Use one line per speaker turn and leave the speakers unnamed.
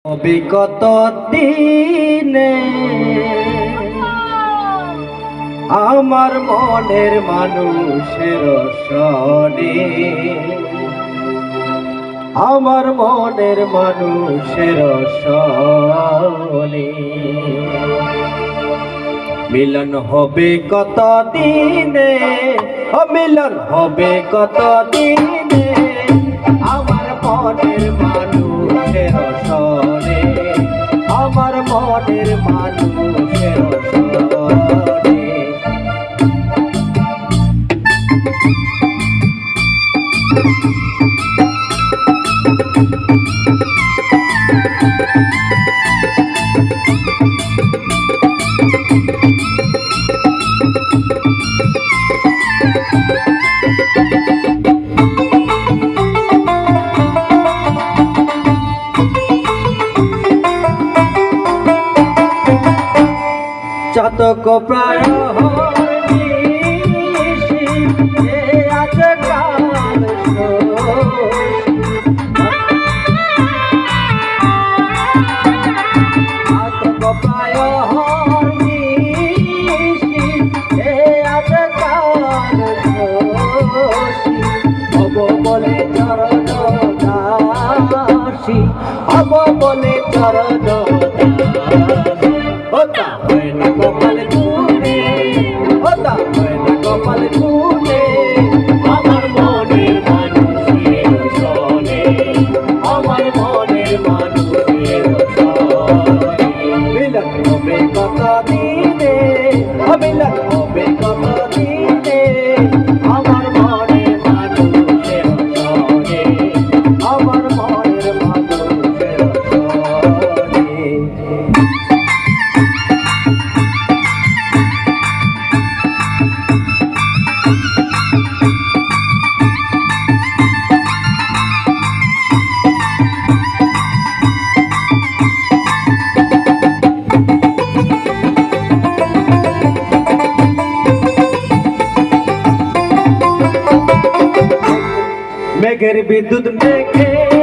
বিগত দিনে আমার মনের মানুষের সনে, আমার মনের মানুষের সনে মিলন হবে কত দিনে, মিলন হবে কত দিনে আমার মনের মানুষের সনে, আমার মনের মানুষের সনে। চাতক প্রায় বলে চরণ দাসী, হব বলে চরণ হোতা হয় না কপাল খুলে, হোতা হয় না কপাল খুলে আমার মনের মানুষের সনে, আমার মনের মানুষের সনে মিলন হবে কত দিনে, মিলন হবে কত দিনে আমার মনের মানুষের সনে, আমার মনের মানুষের সনে। মেঘের বিদ্যুৎ মেঘে